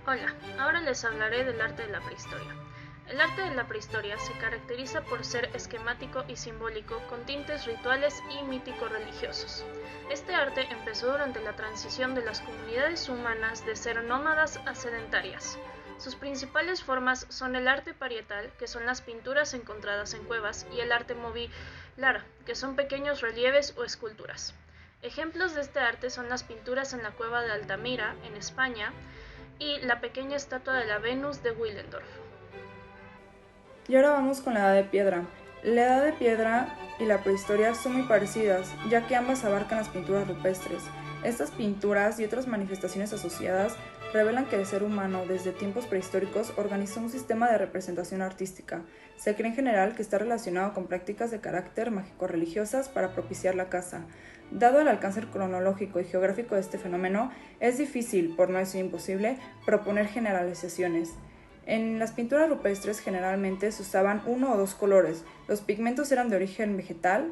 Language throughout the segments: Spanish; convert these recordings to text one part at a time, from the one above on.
Hola, ahora les hablaré del arte de la prehistoria. El arte de la prehistoria se caracteriza por ser esquemático y simbólico con tintes rituales y mítico-religiosos. Este arte empezó durante la transición de las comunidades humanas de ser nómadas a sedentarias. Sus principales formas son el arte parietal, que son las pinturas encontradas en cuevas, y el arte mobilar, que son pequeños relieves o esculturas. Ejemplos de este arte son las pinturas en la cueva de Altamira, en España, y la pequeña estatua de la Venus de Willendorf. Y ahora vamos con la Edad de Piedra. La Edad de Piedra y la prehistoria son muy parecidas, ya que ambas abarcan las pinturas rupestres. Estas pinturas y otras manifestaciones asociadas revelan que el ser humano, desde tiempos prehistóricos, organizó un sistema de representación artística. Se cree en general que está relacionado con prácticas de carácter mágico-religiosas para propiciar la caza. Dado el alcance cronológico y geográfico de este fenómeno, es difícil, por no decir imposible, proponer generalizaciones. En las pinturas rupestres generalmente se usaban uno o dos colores. Los pigmentos eran de origen vegetal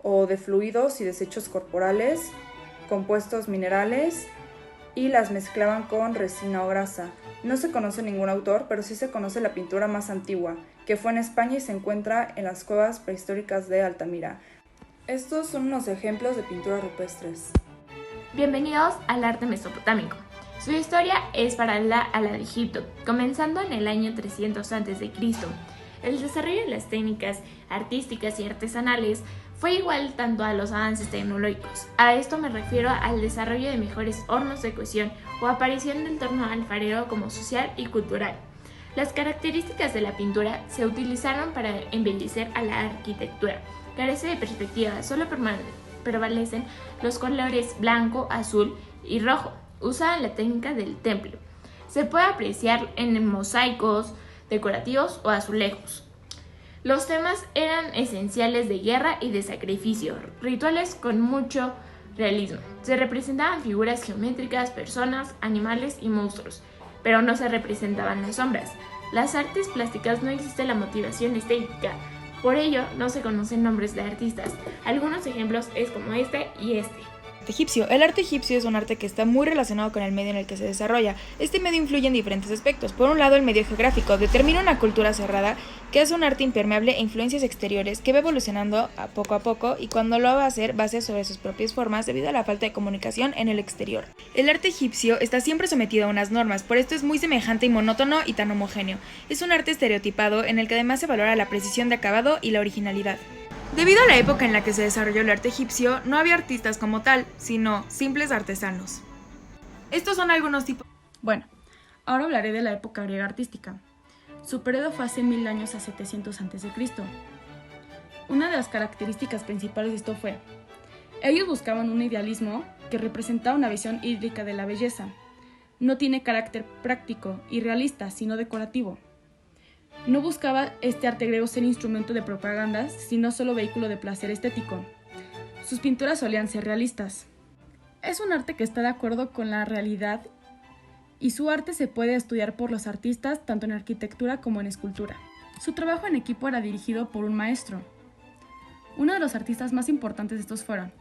o de fluidos y desechos corporales, compuestos minerales, y las mezclaban con resina o grasa. No se conoce ningún autor, pero sí se conoce la pintura más antigua, que fue en España y se encuentra en las cuevas prehistóricas de Altamira. Estos son unos ejemplos de pinturas rupestres. Bienvenidos al arte mesopotámico. Su historia es paralela a la de Egipto, comenzando en el año 300 a.C. El desarrollo de las técnicas artísticas y artesanales fue igual tanto a los avances tecnológicos. A esto me refiero al desarrollo de mejores hornos de cocción o aparición del torno alfarero como social y cultural. Las características de la pintura se utilizaron para embellecer a la arquitectura. Carece de perspectiva, solo prevalecen los colores blanco, azul y rojo. Usaban la técnica del temple. Se puede apreciar en mosaicos, decorativos o azulejos. Los temas eran esenciales de guerra y de sacrificio, rituales con mucho realismo. Se representaban figuras geométricas, personas, animales y monstruos, pero no se representaban las sombras. Las artes plásticas no existe la motivación estética, por ello no se conocen nombres de artistas. Algunos ejemplos es como este y este. Egipcio. El arte egipcio es un arte que está muy relacionado con el medio en el que se desarrolla. Este medio influye en diferentes aspectos. Por un lado, el medio geográfico determina una cultura cerrada que es un arte impermeable a influencias exteriores que va evolucionando a poco y cuando lo va a hacer sobre sus propias formas debido a la falta de comunicación en el exterior. El arte egipcio está siempre sometido a unas normas, por esto es muy semejante y monótono y tan homogéneo. Es un arte estereotipado en el que además se valora la precisión de acabado y la originalidad. Debido a la época en la que se desarrolló el arte egipcio, no había artistas como tal, sino simples artesanos. Estos son algunos tipos. Bueno, ahora hablaré de la época griega artística. Su periodo fue hace 1000 años a 700 a.C. Una de las características principales de esto fue: ellos buscaban un idealismo que representaba una visión idílica de la belleza. No tiene carácter práctico y realista, sino decorativo. No buscaba este arte griego ser instrumento de propaganda, sino solo vehículo de placer estético. Sus pinturas solían ser realistas. Es un arte que está de acuerdo con la realidad y su arte se puede estudiar por los artistas tanto en arquitectura como en escultura. Su trabajo en equipo era dirigido por un maestro. Uno de los artistas más importantes de estos fueron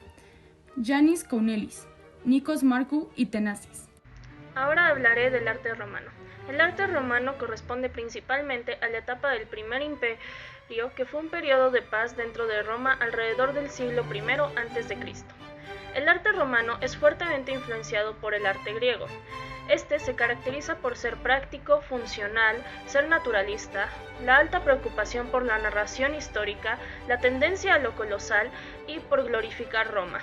Yannis Kounellis, Nikos Markou y Tenasis. Ahora hablaré del arte romano. El arte romano corresponde principalmente a la etapa del Primer Imperio, que fue un periodo de paz dentro de Roma alrededor del siglo I a.C. El arte romano es fuertemente influenciado por el arte griego. Este se caracteriza por ser práctico, funcional, ser naturalista, la alta preocupación por la narración histórica, la tendencia a lo colosal y por glorificar Roma.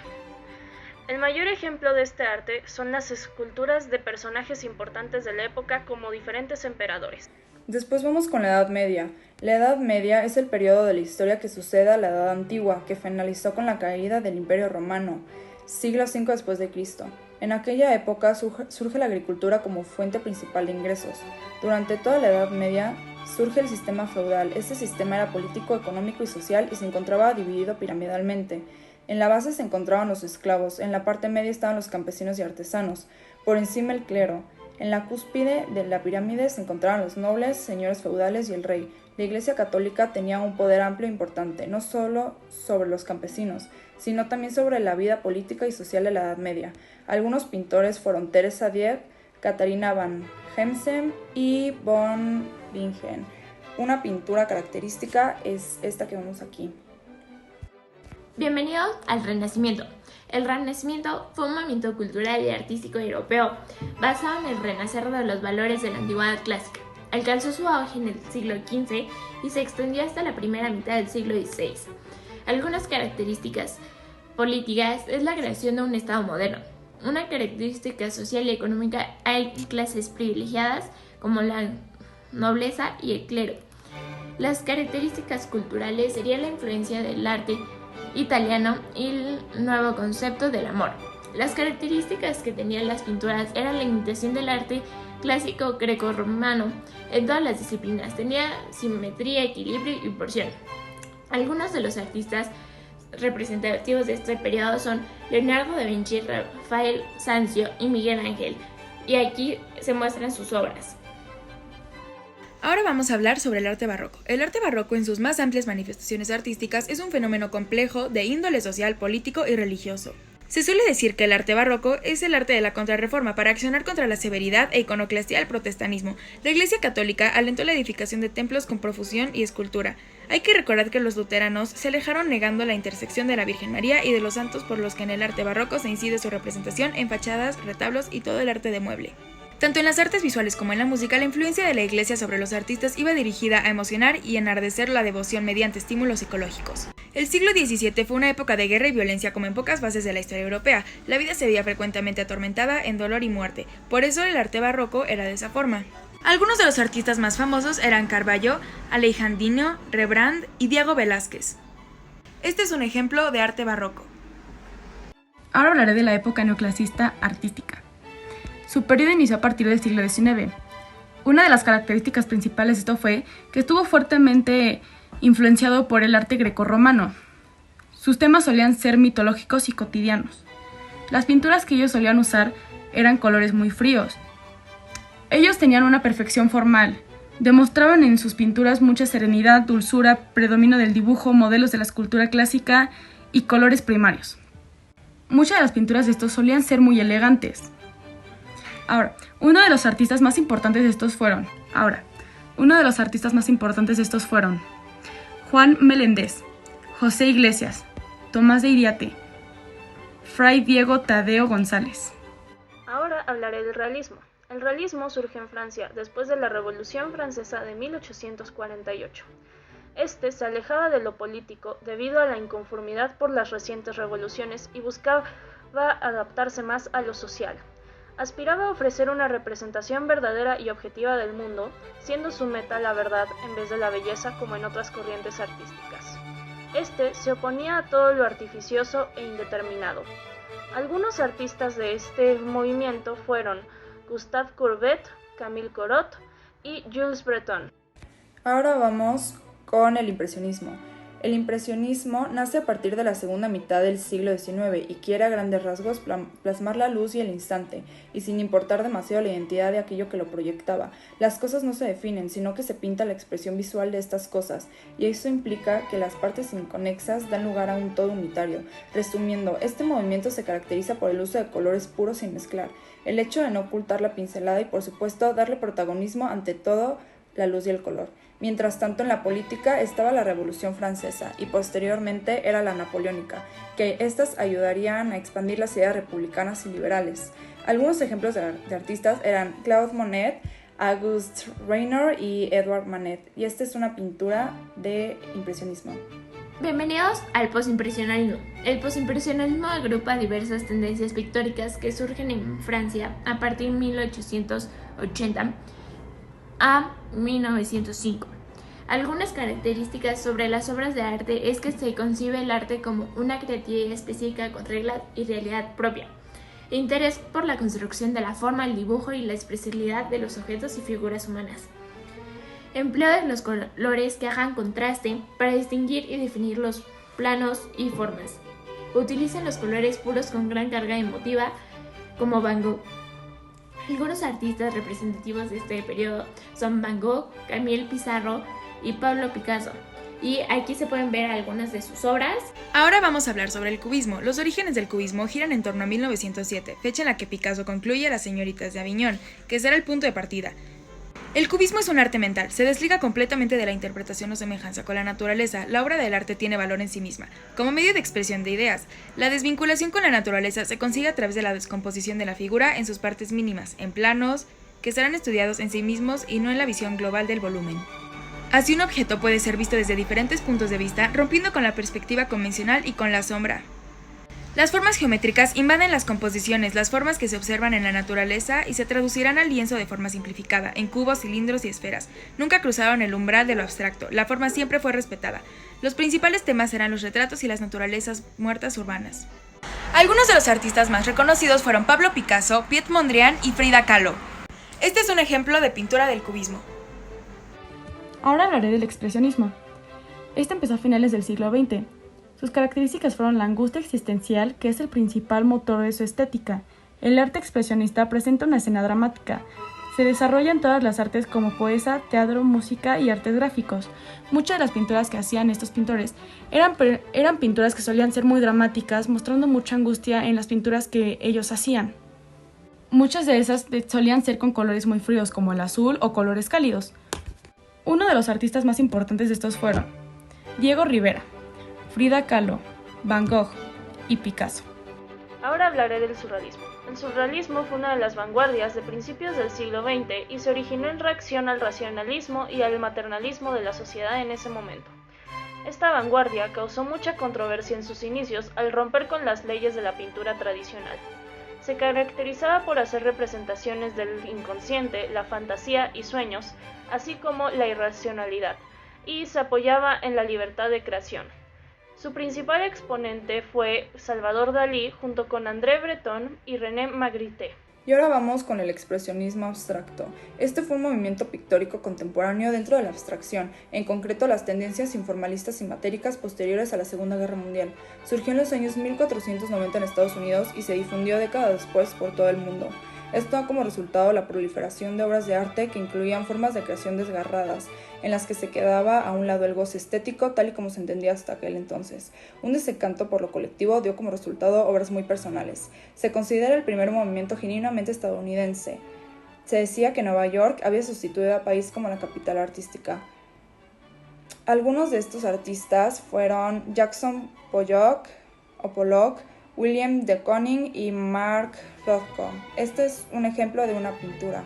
El mayor ejemplo de este arte son las esculturas de personajes importantes de la época como diferentes emperadores. Después vamos con la Edad Media. La Edad Media es el periodo de la historia que sucede a la Edad Antigua, que finalizó con la caída del Imperio Romano, siglo V después de Cristo. En aquella época surge la agricultura como fuente principal de ingresos. Durante toda la Edad Media surge el sistema feudal. Este sistema era político, económico y social y se encontraba dividido piramidalmente. En la base se encontraban los esclavos, en la parte media estaban los campesinos y artesanos, por encima el clero. En la cúspide de la pirámide se encontraban los nobles, señores feudales y el rey. La Iglesia Católica tenía un poder amplio e importante, no solo sobre los campesinos, sino también sobre la vida política y social de la Edad Media. Algunos pintores fueron Teresa Dieg, Catarina van Hemsem y von Bingen. Una pintura característica es esta que vemos aquí. Bienvenidos al Renacimiento. El Renacimiento fue un movimiento cultural y artístico europeo basado en el renacer de los valores de la antigüedad clásica. Alcanzó su auge en el siglo XV y se extendió hasta la primera mitad del siglo XVI. Algunas características políticas es la creación de un Estado moderno. Una característica social y económica, hay clases privilegiadas como la nobleza y el clero. Las características culturales serían la influencia del arte italiano y el nuevo concepto del amor. Las características que tenían las pinturas eran la imitación del arte clásico greco-romano en todas las disciplinas. Tenía simetría, equilibrio y proporción. Algunos de los artistas representativos de este periodo son Leonardo da Vinci, Rafael Sanzio y Miguel Ángel, y aquí se muestran sus obras. Ahora vamos a hablar sobre el arte barroco. El arte barroco en sus más amplias manifestaciones artísticas es un fenómeno complejo de índole social, político y religioso. Se suele decir que el arte barroco es el arte de la contrarreforma para accionar contra la severidad e iconoclastía del protestantismo. La Iglesia Católica alentó la edificación de templos con profusión y escultura. Hay que recordar que los luteranos se alejaron negando la intersección de la Virgen María y de los santos, por los que en el arte barroco se incide su representación en fachadas, retablos y todo el arte de mueble. Tanto en las artes visuales como en la música, la influencia de la Iglesia sobre los artistas iba dirigida a emocionar y enardecer la devoción mediante estímulos psicológicos. El siglo XVII fue una época de guerra y violencia como en pocas fases de la historia europea. La vida se veía frecuentemente atormentada en dolor y muerte, por eso el arte barroco era de esa forma. Algunos de los artistas más famosos eran Caravaggio, Alejandrino, Rembrandt y Diego Velázquez. Este es un ejemplo de arte barroco. Ahora hablaré de la época neoclasista artística. Su periodo inició a partir del siglo XIX. Una de las características principales de esto fue que estuvo fuertemente influenciado por el arte grecorromano. Sus temas solían ser mitológicos y cotidianos. Las pinturas que ellos solían usar eran colores muy fríos. Ellos tenían una perfección formal. Demostraban en sus pinturas mucha serenidad, dulzura, predominio del dibujo, modelos de la escultura clásica y colores primarios. Muchas de las pinturas de estos solían ser muy elegantes. Uno de los artistas más importantes de estos fueron Juan Meléndez, José Iglesias, Tomás de Iriarte, Fray Diego Tadeo González. Ahora hablaré del realismo. El realismo surge en Francia después de la Revolución Francesa de 1848. Este se alejaba de lo político debido a la inconformidad por las recientes revoluciones y buscaba adaptarse más a lo social. Aspiraba a ofrecer una representación verdadera y objetiva del mundo, siendo su meta la verdad en vez de la belleza como en otras corrientes artísticas. Este se oponía a todo lo artificioso e indeterminado. Algunos artistas de este movimiento fueron Gustave Courbet, Camille Corot y Jules Breton. Ahora vamos con el impresionismo. El impresionismo nace a partir de la segunda mitad del siglo XIX y quiere a grandes rasgos plasmar la luz y el instante, y sin importar demasiado la identidad de aquello que lo proyectaba. Las cosas no se definen, sino que se pinta la expresión visual de estas cosas, y eso implica que las partes inconexas dan lugar a un todo unitario. Resumiendo, este movimiento se caracteriza por el uso de colores puros sin mezclar, el hecho de no ocultar la pincelada y, por supuesto, darle protagonismo ante todo la luz y el color. Mientras tanto, en la política estaba la Revolución Francesa y posteriormente era la Napoleónica, que estas ayudarían a expandir las ideas republicanas y liberales. Algunos ejemplos de artistas eran Claude Monet, Auguste Renoir y Edouard Manet, y esta es una pintura de impresionismo. Bienvenidos al postimpresionismo. El postimpresionismo agrupa diversas tendencias pictóricas que surgen en Francia a partir de 1880 a 1905. Algunas características sobre las obras de arte es que se concibe el arte como una creatividad específica con reglas y realidad propia, interés por la construcción de la forma, el dibujo y la expresividad de los objetos y figuras humanas. Empleo de los colores que hagan contraste para distinguir y definir los planos y formas. Utilizan los colores puros con gran carga emotiva, como Van Gogh. Algunos artistas representativos de este periodo son Van Gogh, Camille Pissarro y Pablo Picasso. y aquí se pueden ver algunas de sus obras. Ahora vamos a hablar sobre el cubismo. Los orígenes del cubismo giran en torno a 1907, fecha en la que Picasso concluye Las señoritas de Aviñón, que será el punto de partida. El cubismo es un arte mental, se desliga completamente de la interpretación o semejanza con la naturaleza. La obra del arte tiene valor en sí misma, como medio de expresión de ideas. La desvinculación con la naturaleza se consigue a través de la descomposición de la figura en sus partes mínimas, en planos, que serán estudiados en sí mismos y no en la visión global del volumen. Así un objeto puede ser visto desde diferentes puntos de vista, rompiendo con la perspectiva convencional y con la sombra. Las formas geométricas invaden las composiciones, las formas que se observan en la naturaleza y se traducirán al lienzo de forma simplificada, en cubos, cilindros y esferas. Nunca cruzaron el umbral de lo abstracto, la forma siempre fue respetada. Los principales temas eran los retratos y las naturalezas muertas urbanas. Algunos de los artistas más reconocidos fueron Pablo Picasso, Piet Mondrian y Frida Kahlo. Este es un ejemplo de pintura del cubismo. Ahora hablaré del expresionismo. Este empezó a finales del siglo XX. Sus características fueron la angustia existencial, que es el principal motor de su estética. El arte expresionista presenta una escena dramática. Se desarrolla en todas las artes como poesía, teatro, música y artes gráficos. Muchas de las pinturas que hacían estos pintores eran pinturas que solían ser muy dramáticas, mostrando mucha angustia en las pinturas que ellos hacían. Muchas de esas solían ser con colores muy fríos, como el azul o colores cálidos. Uno de los artistas más importantes de estos fueron Diego Rivera, Frida Kahlo, Van Gogh y Picasso. Ahora hablaré del surrealismo. El surrealismo fue una de las vanguardias de principios del siglo XX y se originó en reacción al racionalismo y al maternalismo de la sociedad en ese momento. Esta vanguardia causó mucha controversia en sus inicios al romper con las leyes de la pintura tradicional. Se caracterizaba por hacer representaciones del inconsciente, la fantasía y sueños, así como la irracionalidad, y se apoyaba en la libertad de creación. Su principal exponente fue Salvador Dalí junto con André Breton y René Magritte. Y ahora vamos con el expresionismo abstracto. Este fue un movimiento pictórico contemporáneo dentro de la abstracción, en concreto las tendencias informalistas y matéricas posteriores a la Segunda Guerra Mundial. Surgió en los años 1490 en Estados Unidos y se difundió décadas después por todo el mundo. Esto da como resultado la proliferación de obras de arte que incluían formas de creación desgarradas, en las que se quedaba a un lado el goce estético tal y como se entendía hasta aquel entonces. Un desencanto por lo colectivo dio como resultado obras muy personales. Se considera el primer movimiento genuinamente estadounidense. Se decía que Nueva York había sustituido a París como la capital artística. Algunos de estos artistas fueron Jackson Pollock, William de Kooning y Mark Rothko. Este es un ejemplo de una pintura.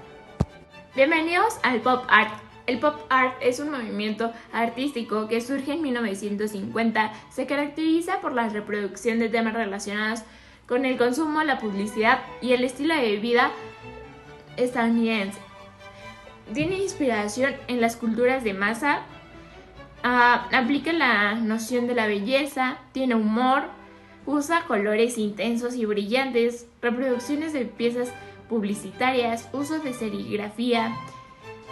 Bienvenidos al Pop Art. El Pop Art es un movimiento artístico que surge en 1950. Se caracteriza por la reproducción de temas relacionados con el consumo, la publicidad y el estilo de vida estadounidense. Tiene inspiración en las culturas de masa, aplica la noción de la belleza, tiene humor, usa colores intensos y brillantes, reproducciones de piezas publicitarias, uso de serigrafía,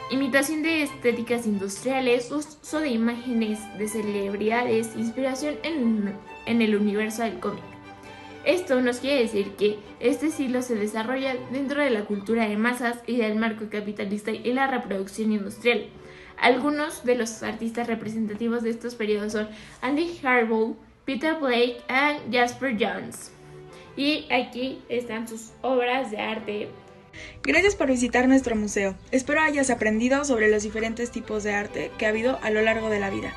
imitación de estéticas industriales, uso de imágenes de celebridades, inspiración en el universo del cómic. Esto nos quiere decir que este estilo se desarrolla dentro de la cultura de masas y del marco capitalista y la reproducción industrial. Algunos de los artistas representativos de estos periodos son Andy Warhol, Peter Blake y Jasper Johns. Y aquí están sus obras de arte. Gracias por visitar nuestro museo. Espero hayas aprendido sobre los diferentes tipos de arte que ha habido a lo largo de la vida.